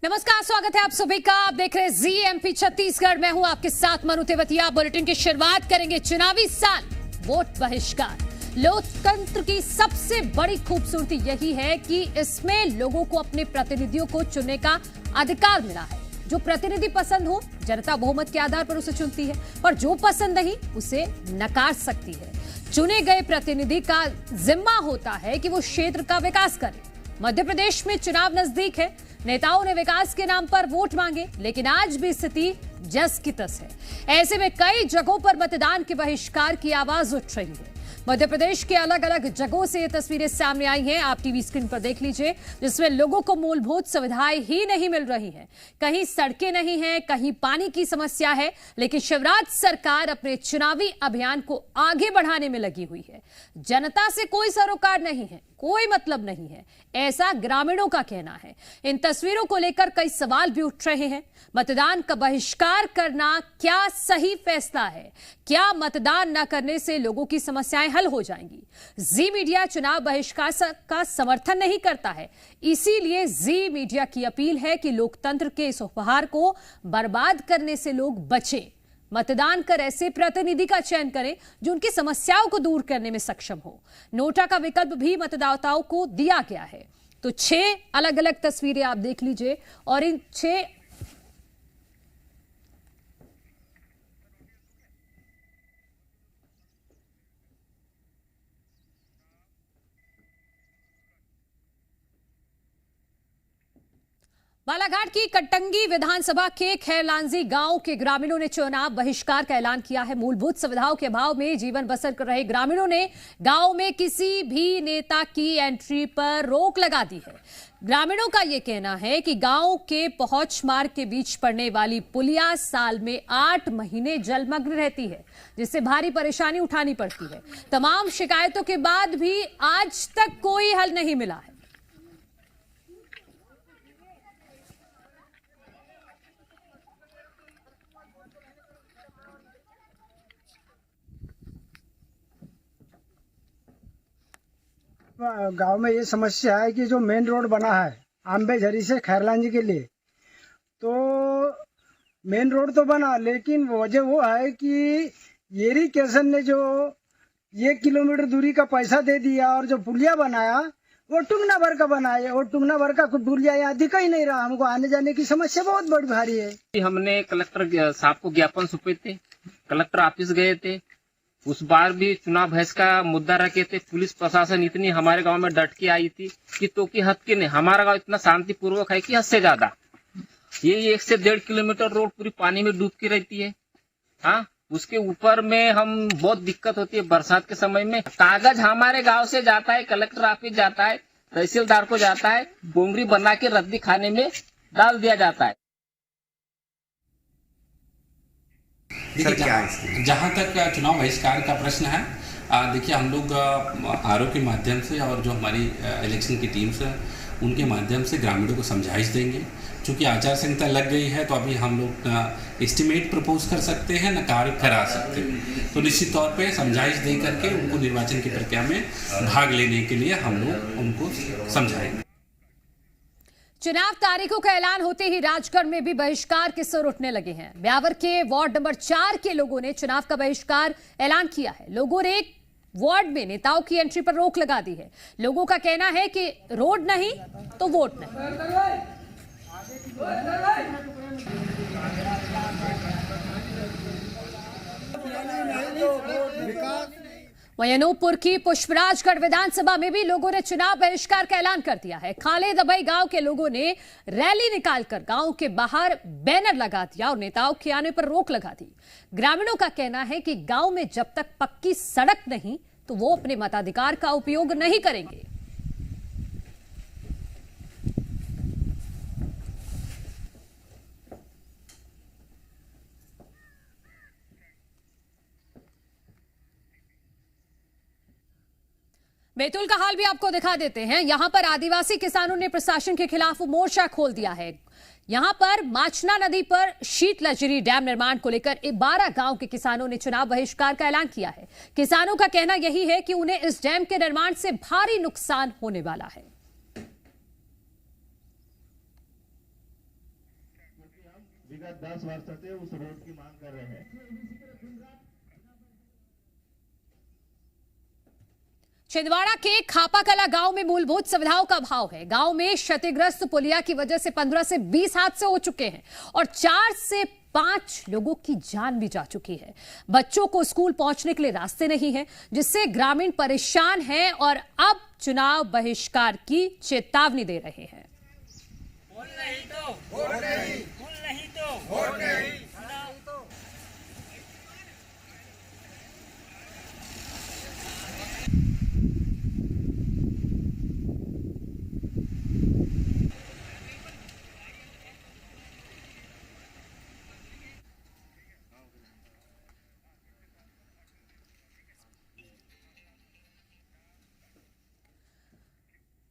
नमस्कार, स्वागत है आप सभी का। आप देख रहे हैं जीएमपी छत्तीसगढ़। मैं हूं आपके साथ मनु तेवतिया। बुलेटिन की शुरुआत करेंगे चुनावी साल वोट बहिष्कार। लोकतंत्र की सबसे बड़ी खूबसूरती यही है कि इसमें लोगों को अपने प्रतिनिधियों को चुनने का अधिकार मिला है। जो प्रतिनिधि पसंद हो, जनता बहुमत के आधार पर उसे चुनती है, पर जो पसंद नहीं उसे नकार सकती है। चुने गए प्रतिनिधि का जिम्मा होता है कि वो क्षेत्र का विकास करे। मध्य प्रदेश में चुनाव नजदीक है। नेताओं ने विकास के नाम पर वोट मांगे, लेकिन आज भी स्थिति जस की तस है। ऐसे में कई जगहों पर मतदान के बहिष्कार की आवाज उठ रही है। मध्य प्रदेश के अलग अलग जगहों से ये तस्वीरें सामने आई हैं। आप टीवी स्क्रीन पर देख लीजिए, जिसमें लोगों को मूलभूत सुविधाएं ही नहीं मिल रही हैं। कहीं सड़कें नहीं हैं, कहीं पानी की समस्या है, लेकिन शिवराज सरकार अपने चुनावी अभियान को आगे बढ़ाने में लगी हुई है। जनता से कोई सरोकार नहीं है, कोई मतलब नहीं है, ऐसा ग्रामीणों का कहना है। इन तस्वीरों को लेकर कई सवाल भी उठ रहे हैं। मतदान का बहिष्कार करना क्या सही फैसला है? क्या मतदान न करने से लोगों की समस्याएं हल हो जाएंगी? जी मीडिया चुनाव बहिष्कार का समर्थन नहीं करता है, इसीलिए जी मीडिया की अपील है कि लोकतंत्र के इस उपहार को बर्बाद करने से लोग बचें। मतदान कर ऐसे प्रतिनिधि का चयन करें जो उनकी समस्याओं को दूर करने में सक्षम हो। नोटा का विकल्प भी मतदाताओं को दिया गया है। तो 6 अलग अलग तस्वीरें आप देख लीजिए और इन 6 बालाघाट की कटंगी विधानसभा के खैरलांजी गांव के ग्रामीणों ने चुनाव बहिष्कार का ऐलान किया है। मूलभूत सुविधाओं के अभाव में जीवन बसर कर रहे ग्रामीणों ने गांव में किसी भी नेता की एंट्री पर रोक लगा दी है। ग्रामीणों का यह कहना है कि गांव के पहुंच मार्ग के बीच पड़ने वाली पुलिया साल में 8 महीने जलमग्न रहती है, जिससे भारी परेशानी उठानी पड़ती है। तमाम शिकायतों के बाद भी आज तक कोई हल नहीं मिला है। गांव में ये समस्या है कि जो मेन रोड बना है आंबेझरी से खैरलांजी के लिए, तो मेन रोड तो बना, लेकिन वजह वो है कि इरिगेशन ने जो 1 किलोमीटर दूरी का पैसा दे दिया और जो पुलिया बनाया वो टुंगना भर का बनाया, और टुंगना भर का पुलिया यहाँ दिख ही नहीं रहा। हमको आने जाने की समस्या बहुत बड़ी भारी है। हमने कलेक्टर साहब को ज्ञापन सौंपे थे, कलेक्टर ऑफिस गए थे, उस बार भी चुनाव बहस का मुद्दा रखे थे। पुलिस प्रशासन इतनी हमारे गांव में डट के आई थी कि तो की हद के नहीं। हमारा गांव इतना शांतिपूर्वक है कि हद से ज्यादा। ये 1 से 1.5 किलोमीटर रोड पूरी पानी में डूब के रहती है। हाँ, उसके ऊपर में हम बहुत दिक्कत होती है बरसात के समय में। कागज हमारे गांव से जाता है, कलेक्टर ऑफिस जाता है, तहसीलदार को जाता है, बोंगरी बना के रद्दी खाने में डाल दिया जाता है। देखिए, जहाँ तक चुनाव बहिष्कार का प्रश्न है, देखिए हम लोग आरओ के माध्यम से और जो हमारी इलेक्शन की टीम्स है उनके माध्यम से ग्रामीणों को समझाइश देंगे। चूँकि आचार संहिता लग गई है तो अभी हम लोग एस्टिमेट प्रपोज कर सकते हैं, न कार्य करा सकते हैं। तो निश्चित तौर पे समझाइश दे करके उनको निर्वाचन की प्रक्रिया में भाग लेने के लिए हम लोग उनको समझाएंगे। चुनाव तारीखों का ऐलान होते ही राजगढ़ में भी बहिष्कार के सुर उठने लगे हैं। ब्यावर के वार्ड नंबर 4 के लोगों ने चुनाव का बहिष्कार ऐलान किया है। लोगों ने एक वार्ड में नेताओं की एंट्री पर रोक लगा दी है। लोगों का कहना है कि रोड नहीं तो वोट नहीं। वहीं अनूपपुर की पुष्पराजगढ़ विधानसभा में भी लोगों ने चुनाव बहिष्कार का ऐलान कर दिया है। खाले दबई गांव के लोगों ने रैली निकालकर गांव के बाहर बैनर लगा दिया और नेताओं के आने पर रोक लगा दी। ग्रामीणों का कहना है कि गांव में जब तक पक्की सड़क नहीं तो वो अपने मताधिकार का उपयोग नहीं करेंगे। बैतूल का हाल भी आपको दिखा देते हैं। यहां पर आदिवासी किसानों ने प्रशासन के खिलाफ मोर्चा खोल दिया है। यहां पर माचना नदी पर शीतलहरी डैम निर्माण को लेकर 12 गांव के किसानों ने चुनाव बहिष्कार का ऐलान किया है। किसानों का कहना यही है कि उन्हें इस डैम के निर्माण से भारी नुकसान होने वाला है। विगत 10 वर्ष से उस रोड की मांग कर रहे हैं। छिंदवाड़ा के खापाकला गांव में मूलभूत सुविधाओं का अभाव है। गांव में क्षतिग्रस्त पुलिया की वजह से 15 से 20 हादसे हो चुके हैं और 4 से 5 लोगों की जान भी जा चुकी है। बच्चों को स्कूल पहुंचने के लिए रास्ते नहीं है, जिससे ग्रामीण परेशान हैं और अब चुनाव बहिष्कार की चेतावनी दे रहे हैं। वोट नहीं तो वोट नहीं, वोट नहीं तो वोट नहीं।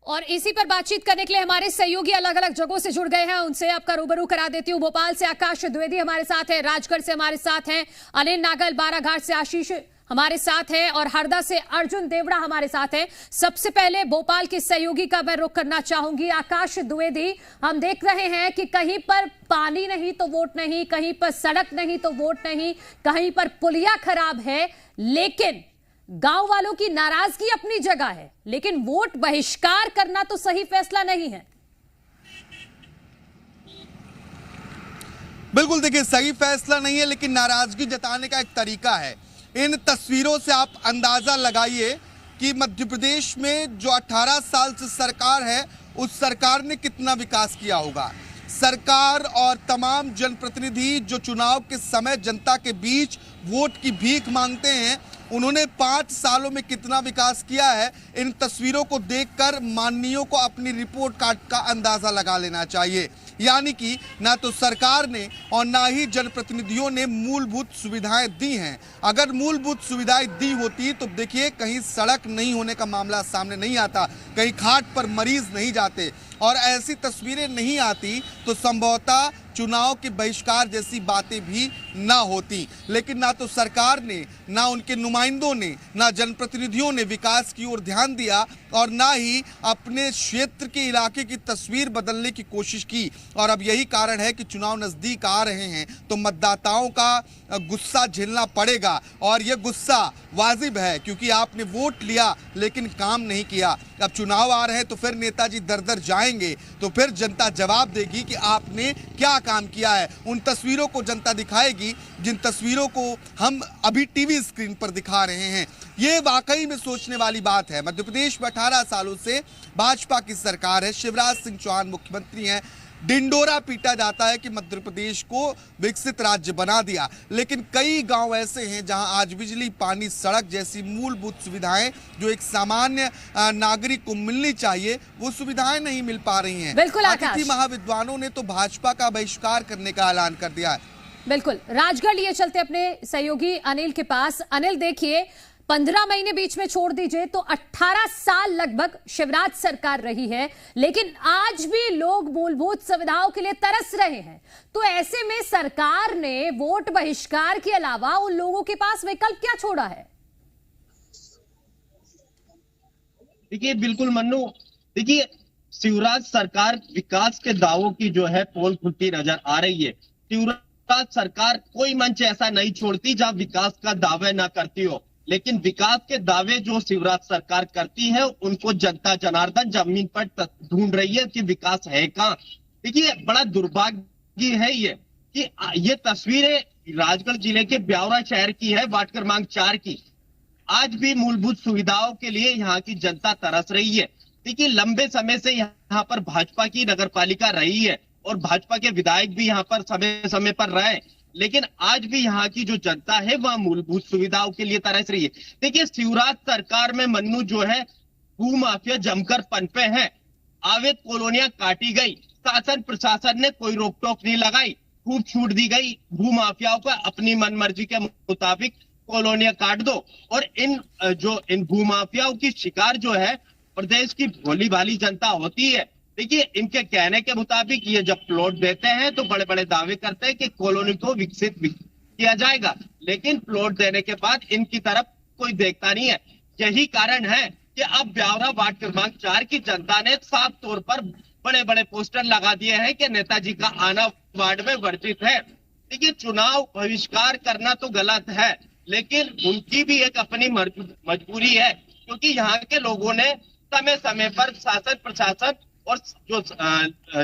और इसी पर बातचीत करने के लिए हमारे सहयोगी अलग अलग जगहों से जुड़ गए हैं, उनसे आपका रूबरू करा देती हूं। भोपाल से आकाश द्विवेदी हमारे साथ है, राजगढ़ से हमारे साथ हैं अनिल नागल, बाराघाट से आशीष हमारे साथ है और हरदा से अर्जुन देवड़ा हमारे साथ है। सबसे पहले भोपाल के सहयोगी का मैं रुख करना चाहूंगी। आकाश द्विवेदी, हम देख रहे हैं कि कहीं पर पानी नहीं तो वोट नहीं, कहीं पर सड़क नहीं तो वोट नहीं, कहीं पर पुलिया खराब है, लेकिन गांव वालों की नाराजगी अपनी जगह है, लेकिन वोट बहिष्कार करना तो सही फैसला नहीं है। बिल्कुल, देखिए सही फैसला नहीं है, लेकिन नाराजगी जताने का एक तरीका है। इन तस्वीरों से आप अंदाजा लगाइए कि मध्य प्रदेश में जो 18 साल से सरकार है, उस सरकार ने कितना विकास किया होगा। सरकार और तमाम जनप्रतिनिधि जो चुनाव के समय जनता के बीच वोट की भीख मांगते हैं, उन्होंने 5 सालों में कितना विकास किया है, इन तस्वीरों को देखकर माननीयों को अपनी रिपोर्ट कार्ड का अंदाजा लगा लेना चाहिए। यानी कि ना तो सरकार ने और ना ही जनप्रतिनिधियों ने मूलभूत सुविधाएं दी हैं। अगर मूलभूत सुविधाएं दी होती तो देखिए कहीं सड़क नहीं होने का मामला सामने नहीं आता, कहीं खाट पर मरीज नहीं जाते और ऐसी तस्वीरें नहीं आती तो संभवतः चुनाव के बहिष्कार जैसी बातें भी ना होती। लेकिन ना तो सरकार ने, ना उनके नुमाइंदों ने, ना जनप्रतिनिधियों ने विकास की ओर ध्यान दिया और ना ही अपने क्षेत्र के इलाके की तस्वीर बदलने की कोशिश की। और अब यही कारण है कि चुनाव नजदीक आ रहे हैं तो मतदाताओं का गुस्सा झेलना पड़ेगा और यह गुस्सा वाजिब है, क्योंकि आपने वोट लिया लेकिन काम नहीं किया। अब चुनाव आ रहे हैं तो फिर नेताजी दर दर जाएंगे तो फिर जनता जवाब देगी कि आपने क्या काम किया है। उन तस्वीरों को जनता दिखाएगी जिन तस्वीरों को हम अभी टीवी स्क्रीन पर दिखा रहे हैं। ये वाकई में सोचने वाली बात है। मध्य प्रदेश में 18 सालों से भाजपा की सरकार है, शिवराज सिंह चौहान मुख्यमंत्री हैं। डिंडोरा पीटा जाता है कि मध्य प्रदेश को विकसित राज्य बना दिया, लेकिन कई गांव ऐसे हैं जहां आज बिजली, पानी, सड़क जैसी मूलभूत सुविधाएं जो एक सामान्य नागरिक को मिलनी चाहिए, वो सुविधाएं नहीं मिल पा रही हैं। बिल्कुल अतिथि महाविद्वानों ने तो भाजपा का बहिष्कार करने का ऐलान कर दिया है। बिल्कुल, राजगढ़ लिए चलते अपने सहयोगी अनिल के पास। अनिल, देखिए 15 महीने बीच में छोड़ दीजिए तो 18 साल लगभग शिवराज सरकार रही है, लेकिन आज भी लोग मूलभूत सुविधाओं के लिए तरस रहे हैं। तो ऐसे में सरकार ने वोट बहिष्कार के अलावा उन लोगों के पास विकल्प क्या छोड़ा है? देखिए बिल्कुल मन्नू, देखिए शिवराज सरकार विकास के दावों की जो है पोल खुलती नजर आ रही है। शिवराज सरकार कोई मंच ऐसा नहीं छोड़ती जहां विकास का दावे ना करती हो, लेकिन विकास के दावे जो शिवराज सरकार करती है उनको जनता जनार्दन जमीन पर ढूंढ रही है कि विकास है कहां। देखिए बड़ा दुर्भाग्य है ये कि ये तस्वीरें राजगढ़ जिले के ब्यावरा शहर की है, वार्ड क्रमांक 4 की। आज भी मूलभूत सुविधाओं के लिए यहाँ की जनता तरस रही है। देखिए लंबे समय से यहाँ पर भाजपा की नगर पालिका रही है और भाजपा के विधायक भी यहाँ पर समय समय पर रहे, लेकिन आज भी यहाँ की जो जनता है वह मूलभूत सुविधाओं के लिए तरस रही है। देखिए शिवराज सरकार में मन्नू जो है भूमाफिया जमकर पनपे हैं। अवैध कॉलोनियां काटी गई, शासन प्रशासन ने कोई रोक टोक नहीं लगाई, खूब छूट दी गई भूमाफियाओं को अपनी मनमर्जी के मुताबिक कॉलोनियां काट दो। और इन भूमाफियाओं की शिकार जो है प्रदेश की भोली भाली जनता होती है। देखिए इनके कहने के मुताबिक ये जब प्लॉट देते हैं तो बड़े बड़े दावे करते हैं कि कॉलोनी को विकसित किया जाएगा, लेकिन प्लॉट देने के बाद इनकी तरफ कोई देखता नहीं है। यही कारण है कि अब ब्यावरा वार्ड क्रमांक 4 की जनता ने साफ तौर पर बड़े बड़े पोस्टर लगा दिए हैं कि नेताजी का आना वार्ड में वर्जित है। देखिए, चुनाव बहिष्कार करना तो गलत है, लेकिन उनकी भी एक अपनी मजबूरी है, क्योंकि यहाँ के लोगों ने समय समय पर शासन प्रशासन और जो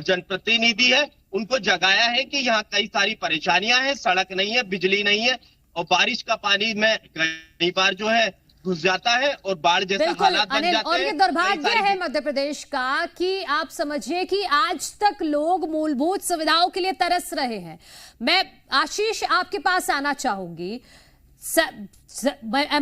जनप्रतिनिधि है उनको जगाया है कि यहाँ कई सारी परेशानियां हैं, सड़क नहीं है, बिजली नहीं है, और बारिश का पानी में कई बार जो है घुस जाता है और बाढ़ जैसे हालात बन जाते हैं। और ये दुर्भाग्य है मध्य प्रदेश का कि आप समझिए कि आज तक लोग मूलभूत सुविधाओं के लिए तरस रहे हैं। मैं आशीष आपके पास आना चाहूंगी।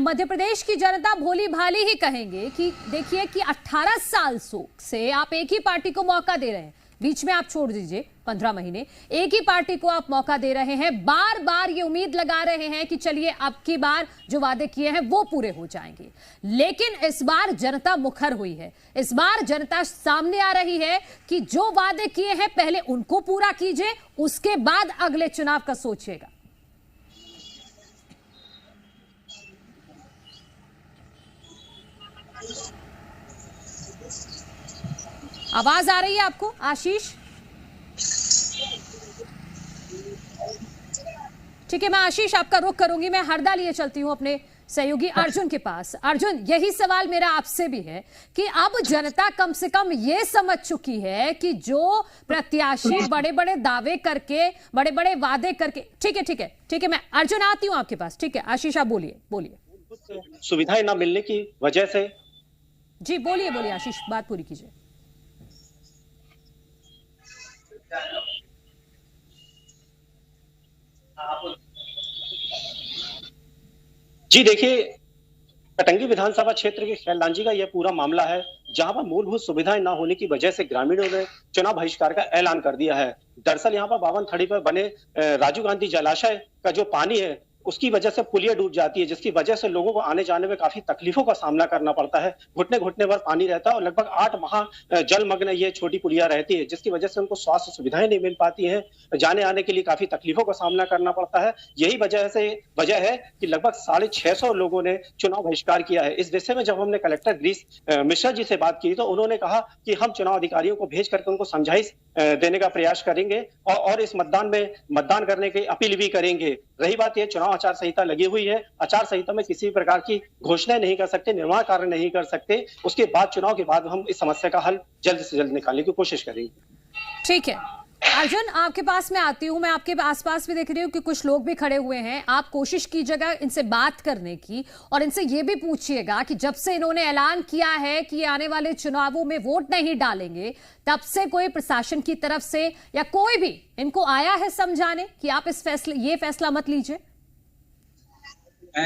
मध्य प्रदेश की जनता भोली भाली ही कहेंगे कि देखिए कि 18 साल से आप एक ही पार्टी को मौका दे रहे हैं, बीच में आप छोड़ दीजिए 15 महीने, एक ही पार्टी को आप मौका दे रहे हैं, बार बार ये उम्मीद लगा रहे हैं कि चलिए अब की बार जो वादे किए हैं वो पूरे हो जाएंगे। लेकिन इस बार जनता मुखर हुई है, इस बार जनता सामने आ रही है कि जो वादे किए हैं पहले उनको पूरा कीजिए, उसके बाद अगले चुनाव का सोचिएगा। आवाज आ रही है आपको आशीष? ठीक है, मैं आशीष आपका रुख करूंगी। मैं हरदा लिए चलती हूं अपने सहयोगी अर्जुन के पास। अर्जुन, यही सवाल मेरा आपसे भी है कि अब जनता कम से कम ये समझ चुकी है कि जो प्रत्याशी बड़े बड़े दावे करके, बड़े बड़े वादे करके, ठीक है, मैं अर्जुन आती हूं आपके पास। ठीक है आशीष, आप बोलिए। सुविधाएं ना मिलने की वजह से। जी बोलिए आशीष, बात पूरी कीजिए। जी देखिए, कटंगी विधानसभा क्षेत्र के खैरलांजी का यह पूरा मामला है, जहां पर मूलभूत सुविधाएं ना होने की वजह से ग्रामीणों ने चुनाव बहिष्कार का ऐलान कर दिया है। दरअसल यहां पर 52 थड़ी पर बने राजीव गांधी जलाशय का जो पानी है उसकी वजह से पुलिया डूब जाती है, जिसकी वजह से लोगों को आने जाने में काफी तकलीफों का सामना करना पड़ता है। घुटने भर पानी रहता है और लगभग 8 माह जलमग्न ये छोटी पुलिया रहती है, जिसकी वजह से उनको स्वास्थ्य सुविधाएं नहीं मिल पाती हैं, जाने आने के लिए काफी तकलीफों का सामना करना पड़ता है। यही वजह है कि लगभग 650 लोगों ने चुनाव बहिष्कार किया है। इस विषय में जब हमने कलेक्टर गिरीश मिश्रा जी से बात की तो उन्होंने कहा कि हम चुनाव अधिकारियों को भेज करके उनको समझाइश देने का प्रयास करेंगे और इस मतदान में मतदान करने की अपील भी करेंगे। रही बात यह, चुनाव आचार संहिता लगी हुई है, आचार संहिता में किसी भी प्रकार की घोषणाएं नहीं कर सकते, निर्माण कार्य नहीं कर सकते। उसके बाद चुनाव के बाद हम इस समस्या का हल जल्द से जल्द निकालने की कोशिश करेंगे। ठीक है अर्जुन, आपके पास मैं आती हूं। मैं आपके आसपास भी देख रही हूँ कि कुछ लोग भी खड़े हुए हैं। आप कोशिश कीजिएगा इनसे बात करने की और इनसे ये भी पूछिएगा कि जब से इन्होंने ऐलान किया है कि आने वाले चुनावों में वोट नहीं डालेंगे, तब से कोई प्रशासन की तरफ से या कोई भी इनको आया है समझाने कि आप ये फैसला मत लीजिए?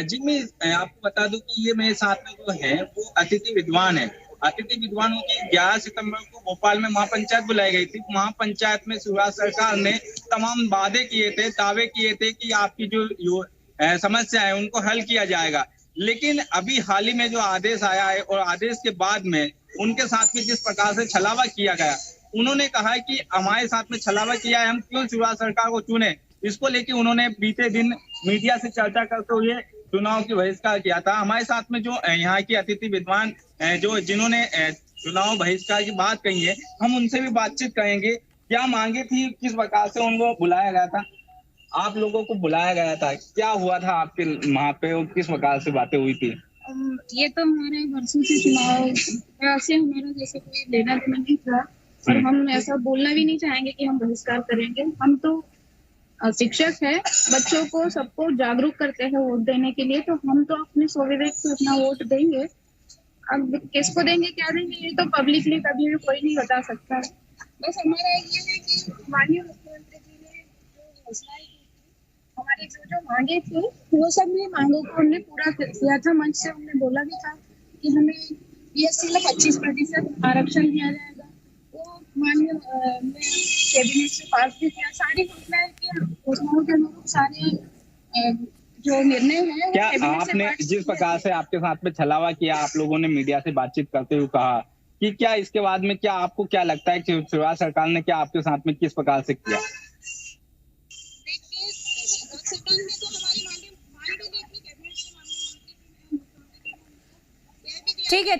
जी मैं आपको बता दूं कि ये मेरे साथ में जो है वो अतिथि विद्वान है। अतिथि विद्वानों की 11 सितंबर को भोपाल में महापंचायत बुलाई गई थी। महापंचायत में शिवराज सरकार ने तमाम वादे किए थे, दावे किए थे कि आपकी जो समस्या है उनको हल किया जाएगा। लेकिन अभी हाल ही में जो आदेश आया है और आदेश के बाद में उनके साथ में जिस प्रकार से छलावा किया गया, उन्होंने कहा कि हमारे साथ में छलावा किया है, हम क्यों शिवराज सरकार को चुने। इसको लेकर उन्होंने बीते दिन मीडिया से चर्चा करते हुए चुनाव की बहिष्कार किया था। हमारे साथ में जो यहाँ की अतिथि विद्वान जिन्होंने चुनाव बहिष्कार की बात कही है, हम उनसे भी बातचीत करेंगे। क्या मांगे थी, किस प्रकार से उनको बुलाया गया था, आप लोगों को बुलाया गया था, क्या हुआ था आपके वहाँ पे और किस प्रकार से बातें हुई थी? ये तो हमारे वर्षों से चुनाव से हमारा जैसे कोई लेना देना नहीं था और हम ऐसा बोलना भी नहीं चाहेंगे कि हम बहिष्कार करेंगे। हम तो शिक्षक है, बच्चों को सबको जागरूक करते हैं वोट देने के लिए, तो हम तो अपने स्वविवेक से अपना वोट देंगे। अब किसको देंगे क्या देंगे ये तो पब्लिकली कभी भी कोई नहीं बता सकता। बस हमारा ये है कि माननीय मुख्यमंत्री जी ने जो घोषणाएं की थी, हमारी जो मांगे थी वो सब भी मांगों को हमने पूरा किया था। मंच से हमने बोला भी था कि हमें बीएससी में 25% आरक्षण दिया जाएगा, वो माननीय कैबिनेट से पास भी किया। सारी घोषणाओं के अनुरूप सारे जो निर्णय है, क्या आपने जिस प्रकार से आपके साथ में छलावा किया, आप लोगों ने मीडिया से बातचीत करते हुए कहा कि क्या इसके बाद में क्या आपको क्या लगता है कि शिवराज सरकार ने क्या आपके साथ में किस प्रकार से किया? देखिए, शिवराज सरकार ने तो हमारी मांगे मान भी ली थी, कैबिनेट से मांगे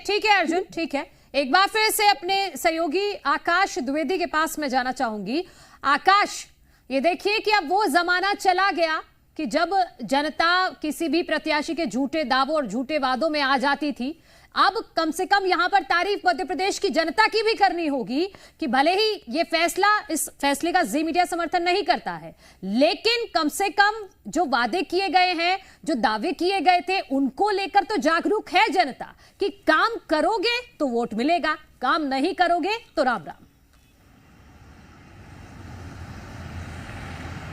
ठीक है अर्जुन, ठीक है। एक बार फिर से अपने सहयोगी आकाश द्विवेदी के पास मैं जाना चाहूंगी। आकाश, ये देखिए कि अब वो जमाना चला गया कि जब जनता किसी भी प्रत्याशी के झूठे दावों और झूठे वादों में आ जाती थी। अब कम से कम यहां पर तारीफ मध्य प्रदेश की जनता की भी करनी होगी कि भले ही ये फैसला, इस फैसले का जी मीडिया समर्थन नहीं करता है, लेकिन कम से कम जो वादे किए गए हैं, जो दावे किए गए थे, उनको लेकर तो जागरूक है जनता कि काम करोगे तो वोट मिलेगा, काम नहीं करोगे तो राम राम।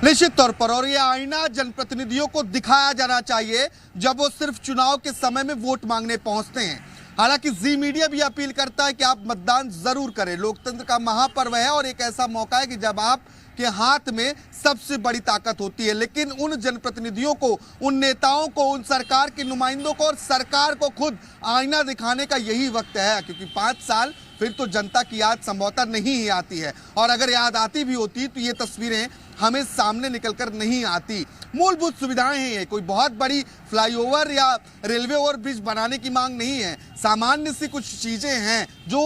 निश्चित तौर पर, और ये आईना जनप्रतिनिधियों को दिखाया जाना चाहिए जब वो सिर्फ चुनाव के समय में वोट मांगने पहुंचते हैं। हालांकि जी मीडिया भी अपील करता है कि आप मतदान जरूर करें। लोकतंत्र का महापर्व है और एक ऐसा मौका है कि जब आप के हाथ में सबसे बड़ी ताकत होती है। लेकिन उन जनप्रतिनिधियों को, उन नेताओं को, उन सरकार के नुमाइंदों को और सरकार को खुद आईना दिखाने का यही वक्त है, क्योंकि 5 साल फिर तो जनता की याद संभवतः नहीं ही आती है, और अगर याद आती भी होती तो ये तस्वीरें हमें सामने निकलकर नहीं आती। मूलभूत सुविधाएं हैं ये, कोई बहुत बड़ी फ्लाईओवर या रेलवे ओवरब्रिज बनाने की मांग नहीं है। सामान्य सी कुछ चीजें हैं जो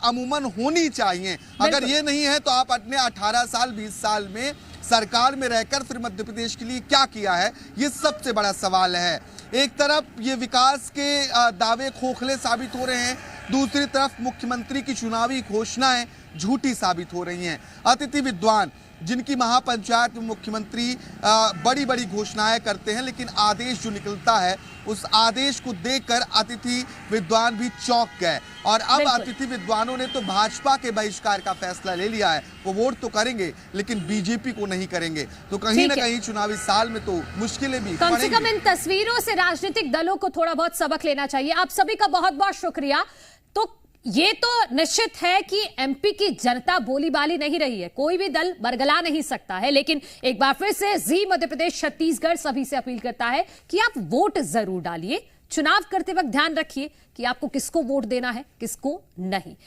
अमूमन होनी चाहिए। अगर ये नहीं है तो आप अपने 18 साल 20 साल में सरकार में रहकर फिर मध्य प्रदेश के लिए क्या किया है, ये सबसे बड़ा सवाल है। एक तरफ ये विकास के दावे खोखले साबित हो रहे हैं, दूसरी तरफ मुख्यमंत्री की चुनावी घोषणाएं झूठी साबित हो रही हैं। अतिथि विद्वान, जिनकी महापंचायत में मुख्यमंत्री बड़ी बड़ी घोषणाएं करते हैं, लेकिन आदेश जो निकलता है उस आदेश को देखकर अतिथि विद्वान भी चौंक गए। और अब अतिथि विद्वानों ने तो भाजपा के बहिष्कार का फैसला ले लिया है। वो वोट तो करेंगे लेकिन बीजेपी को नहीं करेंगे, तो कहीं ना कहीं चुनावी साल में तो मुश्किलें भी कम से कम इन तस्वीरों से राजनीतिक दलों को थोड़ा बहुत सबक लेना चाहिए। आप सभी का बहुत बहुत शुक्रिया। तो ये तो निश्चित है कि एमपी की जनता बोली बाली नहीं रही है, कोई भी दल बरगला नहीं सकता है, लेकिन एक बार फिर से जी मध्य प्रदेश छत्तीसगढ़ सभी से अपील करता है कि आप वोट जरूर डालिए। चुनाव करते वक्त ध्यान रखिए कि आपको किसको वोट देना है, किसको नहीं।